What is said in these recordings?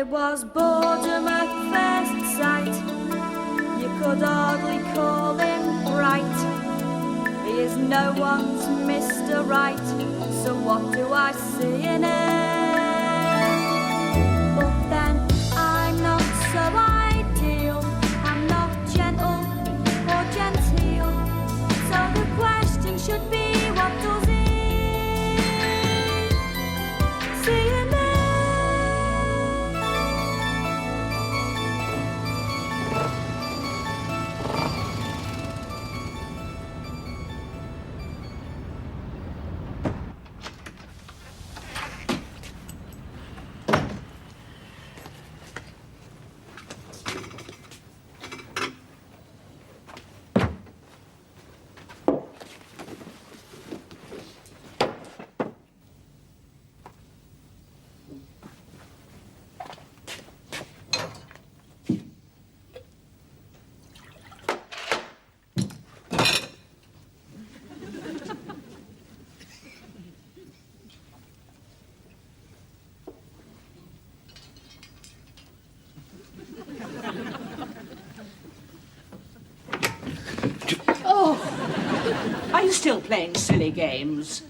It was boredom at first sight. You could hardly call him bright. He is no one's Mr. Right. So what do I see in him? But then I'm not so ideal. I'm not gentle or genteel. So the question should be, what does he see in me? Are you still playing silly games?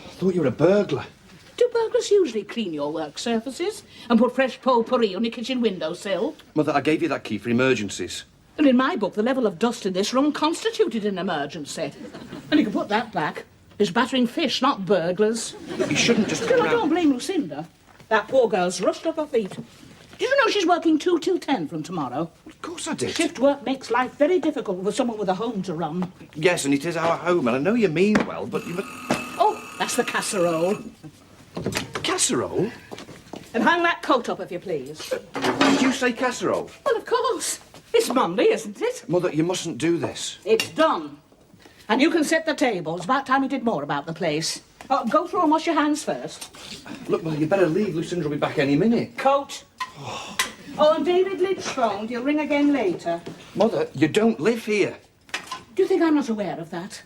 I thought you were a burglar. Do burglars usually clean your work surfaces and put fresh potpourri on your kitchen windowsill? Mother, I gave you that key for emergencies. And in my book, the level of dust in this room constituted an emergency. And you can put that back. It's battering fish, not burglars. You shouldn't just go Still, I around... don't blame Lucinda. That poor girl's rushed off her feet. Did you know she's working 2 till 10 from tomorrow? Of course I did. Shift work makes life very difficult for someone with a home to run. Yes, and it is our home, and I know you mean well, but you... Oh, that's the casserole. Casserole? And hang that coat up, if you please. Did you say casserole? Well, of course. It's Monday, isn't it? Mother, you mustn't do this. It's done. And you can set the table. It's about time you did more about the place. Go through and wash your hands first. Look, Mother, you better leave. Lucinda will be back any minute. Coat. Oh, and David Lynch phoned. He'll ring again later. Mother, you don't live here. Do you think I'm not aware of that?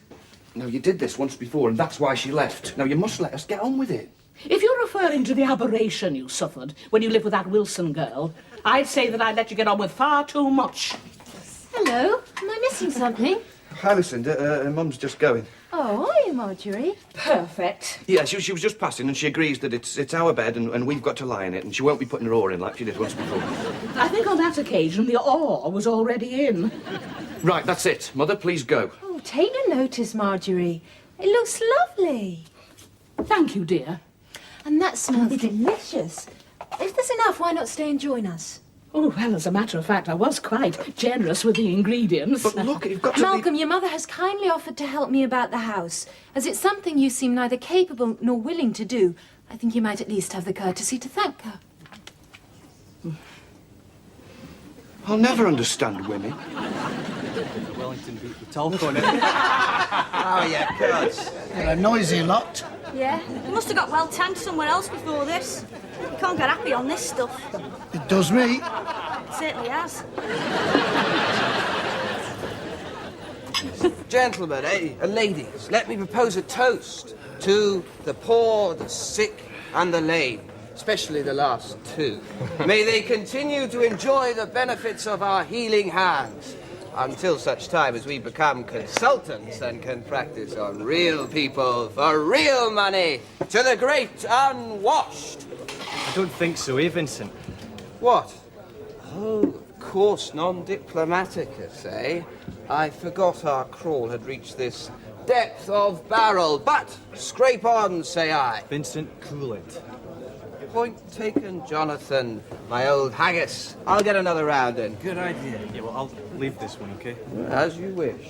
No, you did this once before, and that's why she left. Now, you must let us get on with it. If you're referring to the aberration you suffered when you lived with that Wilson girl, I'd say that I let you get on with far too much. Hello, am I missing something? Hi, Lucinda. Mum's just going. Oh, are you, Marjorie? Perfect. Yeah, she was just passing, and she agrees that it's our bed, and we've got to lie in it, and she won't be putting her oar in like she did once before. I think on that occasion the oar was already in. Right, that's it. Mother, please go. Oh, take no notice, Marjorie. It looks lovely. Thank you, dear. And that smells delicious. If there's enough, why not stay and join us? Oh, well, as a matter of fact, I was quite generous with the ingredients. But look, you've got to Malcolm, your mother has kindly offered to help me about the house. As it's something you seem neither capable nor willing to do, I think you might at least have the courtesy to thank her. I'll never understand women. Wellington beat the telephone. Oh, yeah, gods. They're a noisy lot. Yeah, they must have got well tanked somewhere else before this. You can't get happy on this stuff. It does me. It certainly has. Gentlemen, and ladies, let me propose a toast to the poor, the sick, and the lame, especially the last two. May they continue to enjoy the benefits of our healing hands until such time as we become consultants and can practice on real people for real money to the great unwashed. I don't think so, eh, Vincent? What? Oh, of course, non-diplomaticus, eh? I forgot our crawl had reached this depth of barrel, but scrape on, say I. Vincent, cool it. Point taken, Jonathan, my old haggis. I'll get another round in. Good idea. Yeah, well, I'll leave this one, okay? As you wish.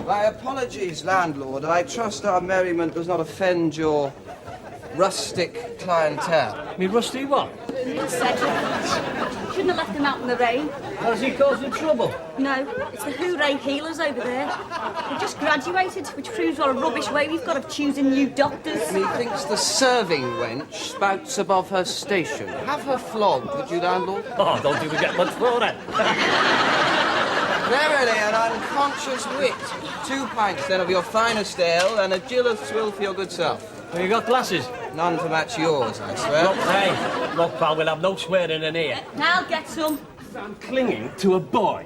My apologies, landlord. I trust our merriment does not offend your rustic clientele. Me rusty what? Shouldn't have left him out in the rain. How's he causing trouble? No, it's the hooray healers over there. They've just graduated, which proves what a rubbish way we've got of choosing new doctors. Methinks the serving wench spouts above her station. Have her flogged, would you, landlord? Oh, don't you get much for it. Verily, an unconscious wit. 2 pints, then, of your finest ale, and a gill of swill for your good self. Have you got glasses? None to match yours, I swear. Look, hey. Look, pal, we'll have no swearing in here. I'll get some. I'm clinging to a boy.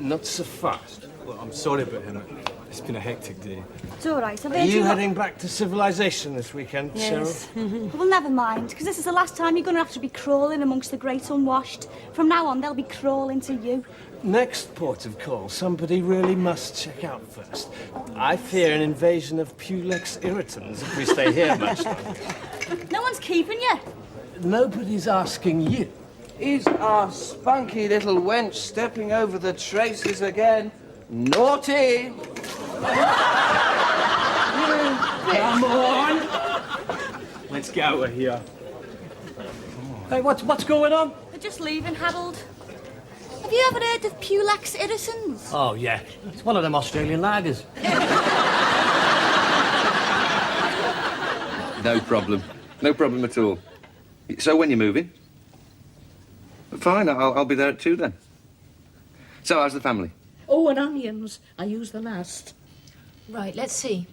Not so fast. Well, I'm sorry about him. It's been a hectic day. It's all right. Are you heading back to civilization this weekend, Yes. Cheryl? Well, never mind, because this is the last time you're going to have to be crawling amongst the great unwashed. From now on, they'll be crawling to you. Next port of call, somebody really must check out first. I fear an invasion of Pulex irritants if we stay here much longer. No one's keeping you. Nobody's asking you. Is our spunky little wench stepping over the traces again? Naughty! Come on! Let's get out of here. Hey, what's going on? They're just leaving, Harold. Have you ever heard of Pulex irritants? Oh, yeah. It's one of them Australian lagers. No problem. No problem at all. So when you're moving? Fine, I'll be there at 2 then. So how's the family? Oh, and onions. I used the last. Right, let's see.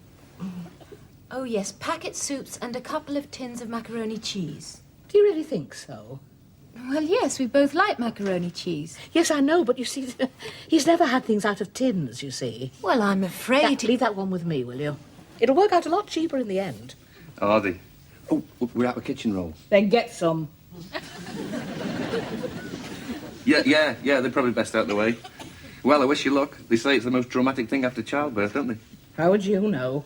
Oh, yes, packet soups and a couple of tins of macaroni cheese. Do you really think so? Well, yes, we both like macaroni cheese. Yes, I know, but you see, he's never had things out of tins, you see. Well, I'm afraid... Leave that one with me, will you? It'll work out a lot cheaper in the end. Are they? Oh, we're out of kitchen rolls. Then get some. Yeah, they're probably best out of the way. Well, I wish you luck. They say it's the most traumatic thing after childbirth, don't they? How would you know?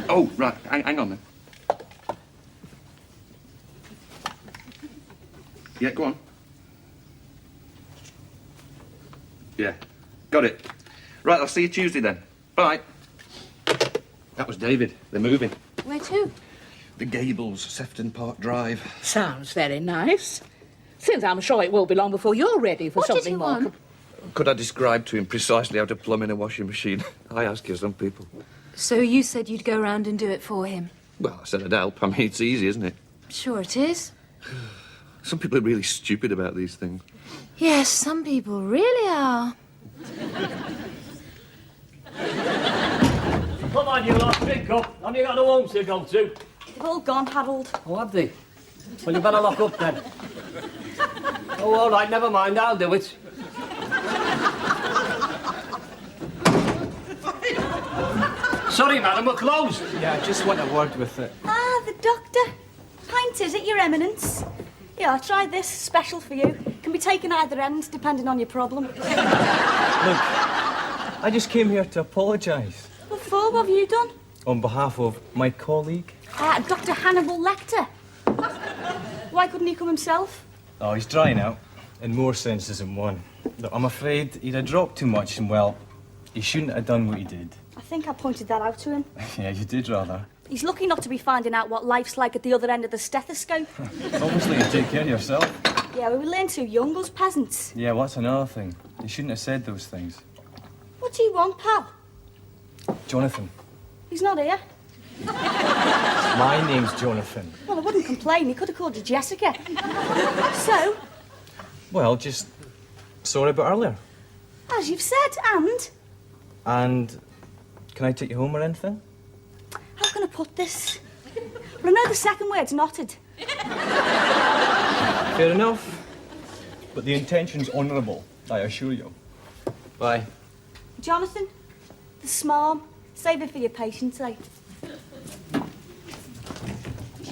Oh, right, hang on then. Yeah, go on. Yeah, got it. Right, I'll see you Tuesday then. Bye. That was David. They're moving. Where to? The Gables, Sefton Park Drive. Sounds very nice. Since I'm sure it won't be long before you're ready for What did something you more... want? Could I describe to him precisely how to plumb in a washing machine? I ask you, some people. So you said you'd go round and do it for him? Well, I said I'd help. I mean, it's easy, isn't it? Sure it is. Some people are really stupid about these things. Yes, some people really are. Come on, you lot, drink up. Have you got no home to go to? They've all gone, Harold. Oh, have they? Well, you better lock up then. Oh, all right, never mind, I'll do it. Sorry, madam, we're closed. Yeah, I just want a word with it. Ah, the doctor. Pint, is it, Your Eminence? Yeah, I tried this. Special for you. Can be taken either end, depending on your problem. Look, I just came here to apologise. What for? What have you done? On behalf of my colleague. Dr. Hannibal Lecter. Why couldn't he come himself? Oh, he's drying out, in more senses than one. Look, I'm afraid he'd have dropped too much and, well, he shouldn't have done what he did. I think I pointed that out to him. Yeah, you did rather. He's lucky not to be finding out what life's like at the other end of the stethoscope. Obviously, you take care of yourself. Yeah, we were laying too young, us peasants. Yeah, what's another thing? You shouldn't have said those things. What do you want, pal? Jonathan. He's not here. My name's Jonathan. Well, I wouldn't complain. He could have called you Jessica. So, Well, just sorry about earlier. as you've said, and... And can I take you home or anything? How can I put this? Well, I know the second word's knotted. Fair enough. But the intention's honourable, I assure you. Bye. Jonathan, the smarm. Save it for your patient's sake.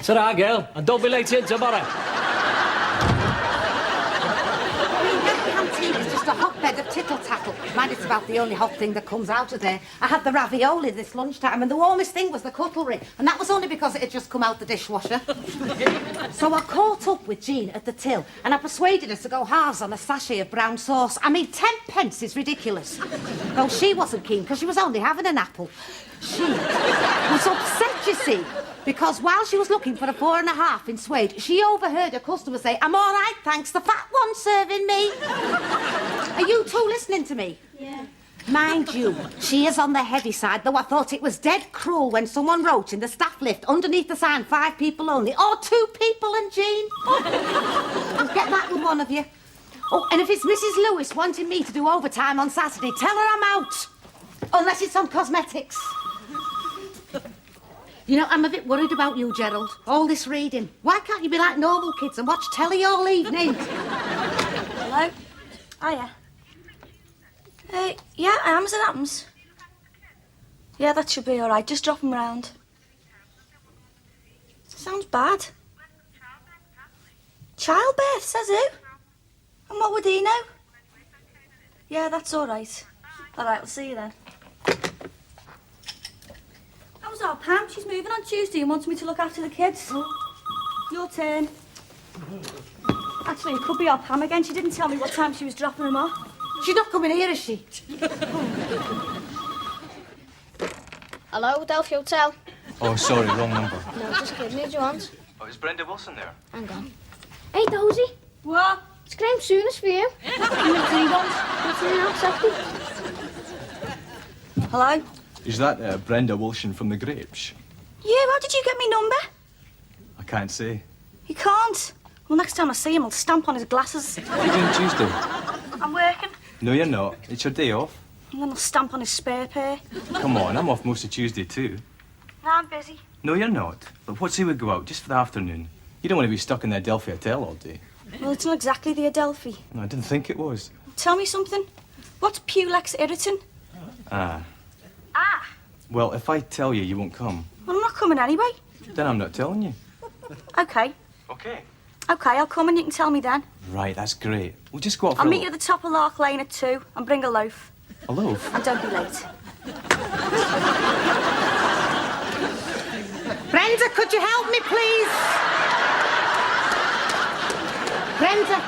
Ta-ra, girl, and don't be late in tomorrow. Canteen is just a hotbed of tittle-tattle. Mind, it's about the only hot thing that comes out of there. I had the ravioli this lunchtime, and the warmest thing was the cutlery. And that was only because it had just come out the dishwasher. So I caught up with Jean at the till, and I persuaded her to go halves on a sachet of brown sauce. I mean, 10 pence is ridiculous. Though she wasn't keen, because she was only having an apple. She was upset, you see, because while she was looking for a 4.5 in suede, she overheard a customer say, "I'm all right, thanks, the fat one's serving me." Are you two listening to me? Yeah. Mind you, she is on the heavy side, though I thought it was dead cruel when someone wrote in the staff lift underneath the sign, 5 people only, or 2 people and Jean. Oh, get that with one of you. Oh, and if it's Mrs. Lewis wanting me to do overtime on Saturday, tell her I'm out. Unless it's on cosmetics. You know, I'm a bit worried about you, Gerald. All this reading. Why can't you be like normal kids and watch telly all evening? Hello? Hiya. Yeah, I am as it happens. Yeah, that should be all right. Just drop him round. Sounds bad. Childbirth, says who? And what would he know? Yeah, that's all right. All right, I'll see you then. How's our Pam? She's moving on Tuesday and wants me to look after the kids. Your turn. Actually, it could be our Pam again. She didn't tell me what time she was dropping them off. She's not coming here, is she? Hello, Delphi Hotel. Oh, sorry, wrong number. No, just kidding. Who do you want? Oh, is Brenda Wilson there? Hang on. Hey, Dozy. What? It's Graham Sooners for you. What's in now, Sophie? Hello? Is that Brenda Wilson from the Grapes? Yeah, how did you get me number? I can't say. You can't. Well, next time I see him, I'll stamp on his glasses. What are you doing Tuesday? I'm working. No, you're not. It's your day off. And then I'll stamp on his spare pair. Come on, I'm off most of Tuesday too. No, I'm busy. No, you're not. But what say we go out, just for the afternoon? You don't want to be stuck in the Adelphi Hotel all day. Well, it's not exactly the Adelphi. No, I didn't think it was. Tell me something. What's Pulex irritant? Ah. Ah. Well, if I tell you, you won't come. Well, I'm not coming anyway. Then I'm not telling you. Okay. Okay. Okay, I'll come and you can tell me then. Right, that's great. We'll just go out for I'll a meet you at the top of Lark Lane at 2 and bring a loaf. A loaf? And don't be late. Brenda, could you help me, please? Brenda.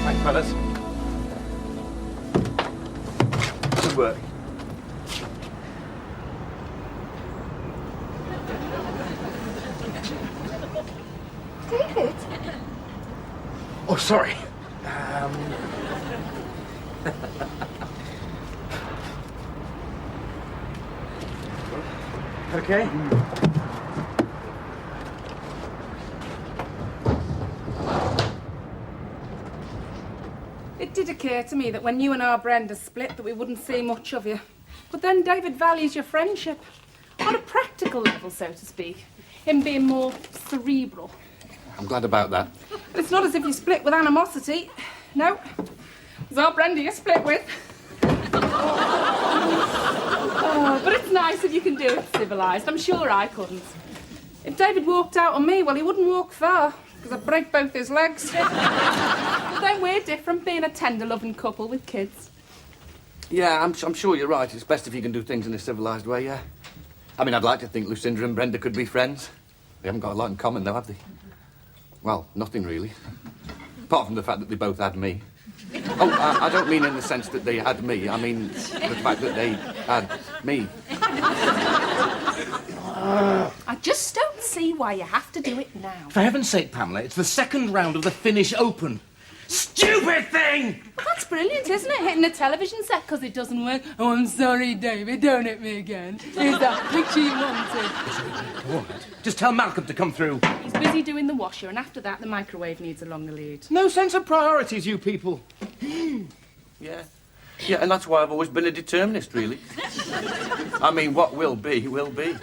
Thanks, fellas. Good work. David? Oh, sorry. Okay. It did occur to me that when you and our Brenda split that we wouldn't see much of you. But then David values your friendship. On a practical level, so to speak. Him being more cerebral. I'm glad about that. But it's not as if you split with animosity. No. It's our Brenda you split with. Oh, but it's nice if you can do it civilised. I'm sure I couldn't. If David walked out on me, well, he wouldn't walk far, because I'd break both his legs. But then we're different, being a tender, loving couple with kids. Yeah, I'm sure you're right. It's best if you can do things in a civilised way, yeah. I mean, I'd like to think Lucinda and Brenda could be friends. They haven't got a lot in common, though, have they? Well, nothing really. Apart from the fact that they both had me. Oh, I don't mean in the sense that they had me. I mean the fact that they had me. I just don't see why you have to do it now. For heaven's sake, Pamela, it's the second round of the Finnish Open. Stupid thing! Well, that's brilliant, isn't it? Hitting a television set because it doesn't work. Oh, I'm sorry, David, don't hit me again. Here's that picture you wanted. All right. Just tell Malcolm to come through. He's busy doing the washer, and after that, the microwave needs a longer lead. No sense of priorities, you people. Yeah. Yeah, and that's why I've always been a determinist, really. I mean, what will be, will be.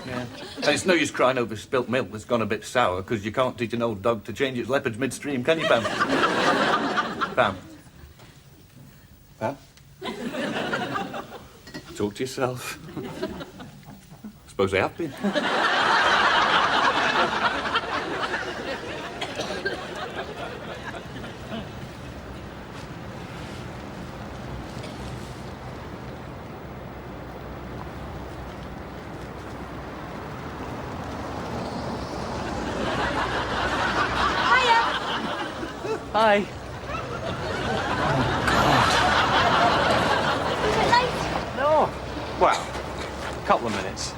Yeah. And it's no use crying over spilt milk that's gone a bit sour, because you can't teach an old dog to change its leopards midstream, can you, Pam? Pam? Pam? Talk to yourself. Suppose I have been. Hi. Is it late? No. Well, a couple of minutes.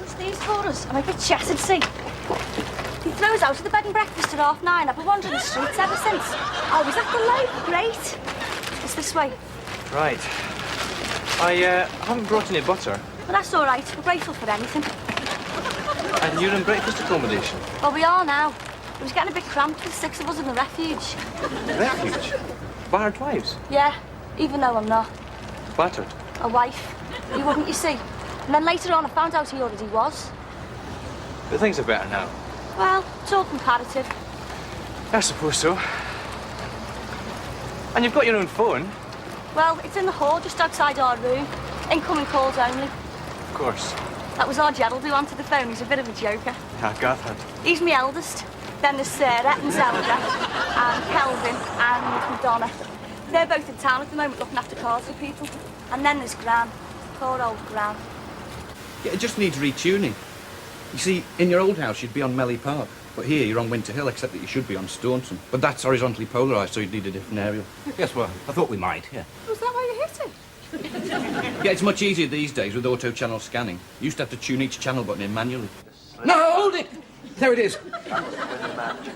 Steve's called us. I'm a bit chatted, see. He flew us out to the bed and breakfast at 9:30. I've been wandering the streets ever since. Oh, was that the loaf? Great. It's this way. Right. I haven't brought any butter. But that's all right. We're grateful for anything. And you're in breakfast accommodation? Well, we are now. It was getting a bit cramped with 6 of us in the refuge. Refuge? Battered wives? Yeah, even though I'm not. Battered? A wife. You wouldn't, you see. And then later on, I found out he already was. But things are better now. Well, it's all comparative. I suppose so. And you've got your own phone? Well, it's in the hall just outside our room. Incoming calls only. Of course. That was our Gerald who answered the phone. He's a bit of a joker. Yeah, gathered. He's my eldest. Then there's Sarah and Zelda and Kelvin and Madonna. They're both in town at the moment looking after cars for people. And then there's Gran. Poor old Gran. Yeah, it just needs retuning. You see, in your old house, you'd be on Melly Park. But here, you're on Winter Hill, except that you should be on Staunton. But that's horizontally polarised, so you'd need a different aerial. Yes, well, I thought we might, yeah. Was that why you hit it? Yeah, it's much easier these days with auto-channel scanning. You used to have to tune each channel button in manually. No, hold it! There it is.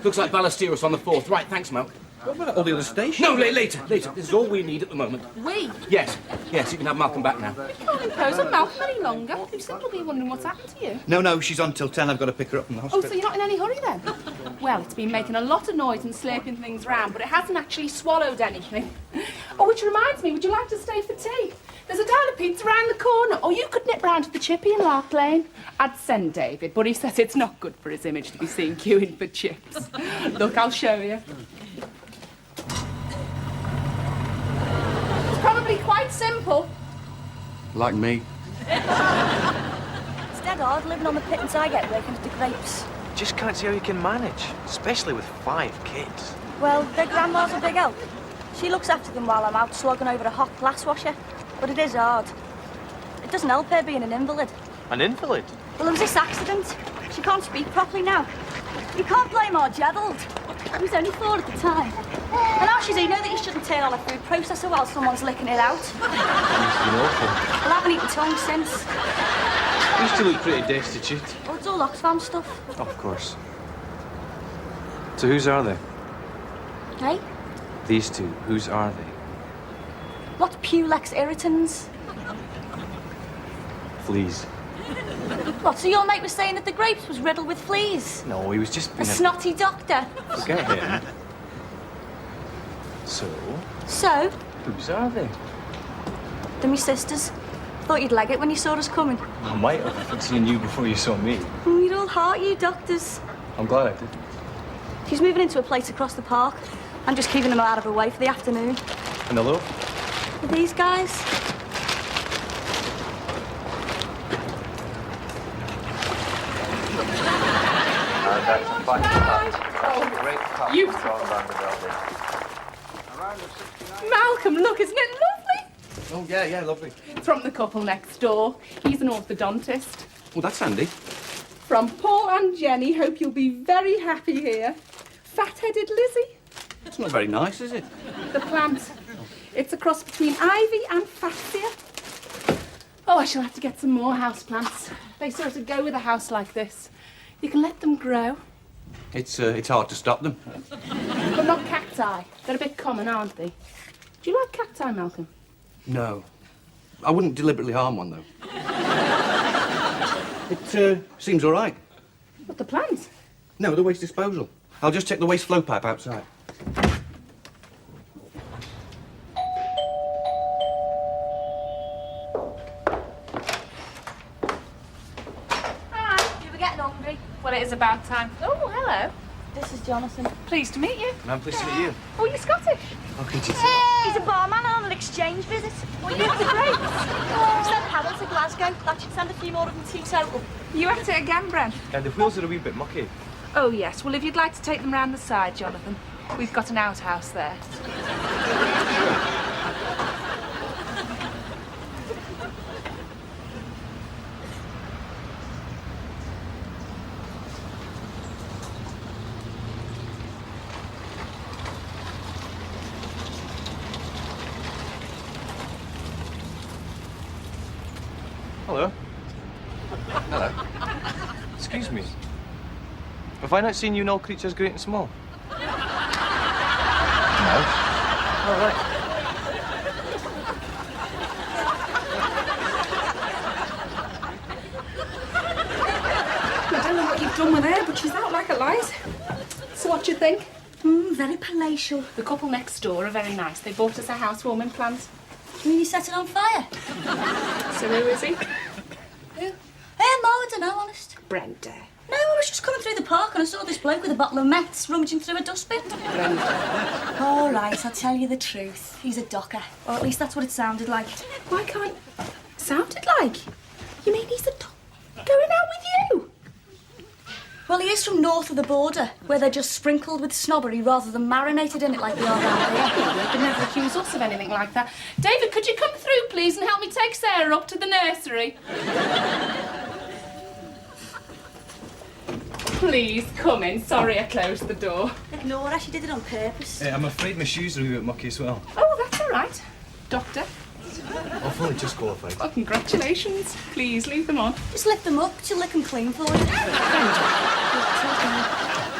Looks like Ballesteros on the 4th. Right, thanks, Malk. What about all the other stations? No, later. This is all we need at the moment. We? Yes, you can have Malcolm back now. You can't impose on Malcolm any longer. Lucinda will be wondering what's happened to you. No, she's on till 10. I've got to pick her up from the Oh, hospital. so you're not in any hurry then? Well, it's been making a lot of noise and slurping things round, but it hasn't actually swallowed anything. Oh, which reminds me, would you like to stay for tea? There's a Dowler pizza round the corner. Or you could nip round to the Chippy in Lark Lane. I'd send David, but he says it's not good for his image to be seen queuing for chips. Look, I'll show you. It's probably quite simple. Like me. It's dead hard living on the pittance I get working at the grapes. Just can't see how you can manage, especially with 5 kids. Well, their grandma's a big help. She looks after them while I'm out slogging over a hot glass washer. But it is hard. It doesn't help her being an invalid. An invalid? Well, there was this accident. She can't speak properly now. You can't blame our Gerald. He was only 4 at the time. And now she's, you know that you shouldn't turn on a food processor while someone's licking it out. It's been awful. Well, I haven't eaten tongue since. You used to look pretty destitute. Well, it's all Oxfam stuff. Of course. So whose are they? Hey? These two, whose are they? What's Pulex irritants? Fleas. What, so your mate was saying that the grapes was riddled with fleas? No, he was just A being snotty doctor? Forget him. So, So? whose are they? They're my sisters. Thought you'd like it when you saw us coming. I might have if I'd seen you before you saw me. Oh, you're all heart, you doctors. I'm glad I did. She's moving into a place across the park. I'm just keeping them out of her way for the afternoon. And hello? With these guys? That's a fine great cup You- all around the building. Malcolm, look, isn't it lovely? Oh, yeah, lovely. It's from the couple next door. He's an orthodontist. Well, that's handy. From Paul and Jenny, hope you'll be very happy here. Fat-headed Lizzie. It's not very nice, is it? The plant. It's a cross between ivy and fascia. Oh, I shall have to get some more house plants. They sort of go with a house like this. You can let them grow, It's hard to stop them. but not cacti. They're a bit common, aren't they? Do you like cacti, Malcolm? No. I wouldn't deliberately harm one, though. It seems all right. What, the plant? No, the waste disposal. I'll just check the waste flow pipe outside. Hi. You were getting hungry. Well, it is about time. Oh, hello. This is Jonathan. Pleased to meet you. And I'm pleased to meet you. Oh, you're Scottish? How could you tell? He's a barman on an exchange visit. Well, you have the grapes. Sent Helen to Glasgow. That should send a few more of them to total. You at it again, Brenda? And the wheels are a wee bit mucky. Oh, yes. Well, if you'd like to take them round the side, Jonathan, we've got an outhouse there. Hello. Hello. Excuse me. Have I not seen you in all creatures great and small? No. All right. done with her, but she's out like a light. So what do you think? Very palatial. The couple next door are very nice. They bought us a housewarming plant. You mean you set it on fire? So who is he? Who? I don't know, honest. Brenda. No, I was just coming through the park and I saw this bloke with a bottle of Mets rummaging through a dustbin. Brenda. All right, I'll tell you the truth. He's a docker. Or at least that's what it sounded like. Why can't... Sounded like? You mean he's a going out with you? Well, he is from north of the border, where they're just sprinkled with snobbery rather than marinated in it like they are down here. You could never accuse us of anything like that. David, could you come through, please, and help me take Sarah up to the nursery? Please, come in. Sorry I closed the door. Ignore her, she did it on purpose. I'm afraid my shoes are a bit mucky as well. Oh, that's all right. Doctor. I've only just qualified. Well, congratulations. Please, leave them on. Just lift them up, she'll lick them clean for you.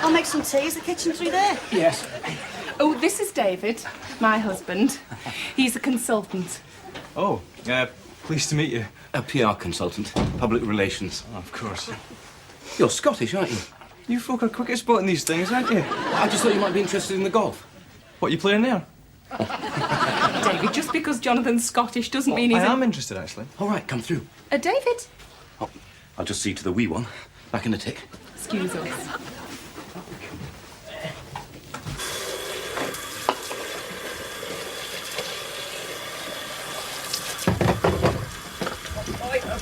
I'll make some tea. Is the kitchen through there? Yes. Oh, this is David, my husband. He's a consultant. Oh, pleased to meet you. A PR consultant, public relations. Oh, of course. You're Scottish, aren't you? You folk are quick at spotting these things, aren't you? I just thought you might be interested in the golf. What, you playing there? David, just because Jonathan's Scottish doesn't mean he's I am interested, actually. All right, come through. David? Oh, I'll just see to the wee one. Back in the tick. Excuse us.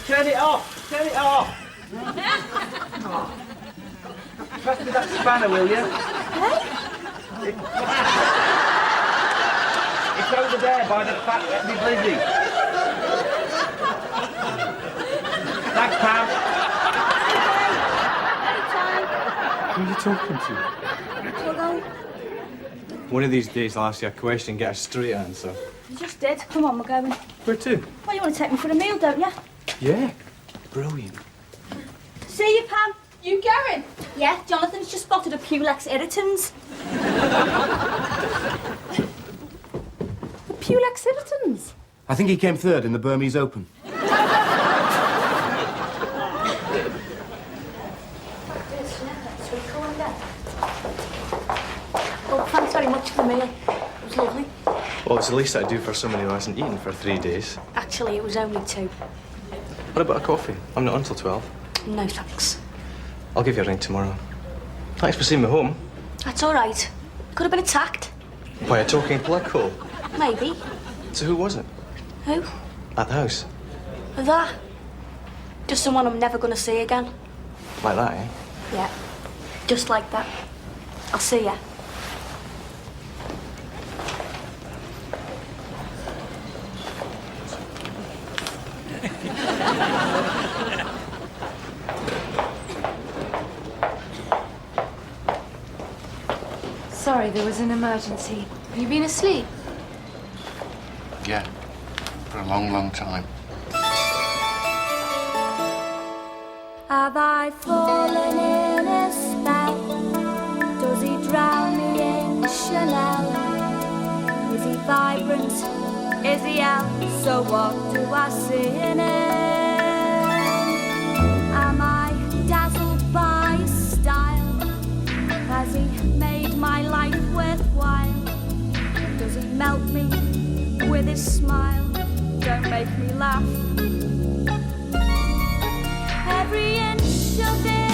Turn it off! Turn it off! Oh. Pass me that spanner, will you? It's over there by the fat Let Me Blizzy. Thanks, Pam. Who are you talking to? One of these days I'll ask you a question and get a straight answer. You just did. Come on, we're going. Where to? Well, you want to take me for a meal, don't you? Yeah. Brilliant. See you, Pam. You going? Yeah, Jonathan's just spotted a Pulex irritans. The Pulex irritans? I think he came third in the Burmese Open. Oh, thanks very much for the meal. It was lovely. Well, it's the least I'd do for someone who hasn't eaten for 3 days. Actually, it was only 2. What about a coffee? I'm not until 12. No, thanks. I'll give you a ring tomorrow. Thanks for seeing me home. That's all right. Could have been attacked. By a talking political. Maybe. So who was it? Who? At the house. That. Just someone I'm never going to see again. Like that, eh? Yeah. Just like that. I'll see ya. Sorry, there was an emergency. Have you been asleep? Yeah, for a long, long time. Have I fallen in a spell? Does he drown me in Chanel? Is he vibrant? Is he out? So what do I see in him? Am I dazzled by his style? Has he made my life worthwhile? Does he melt me with his smile? Don't make me laugh. Every inch of it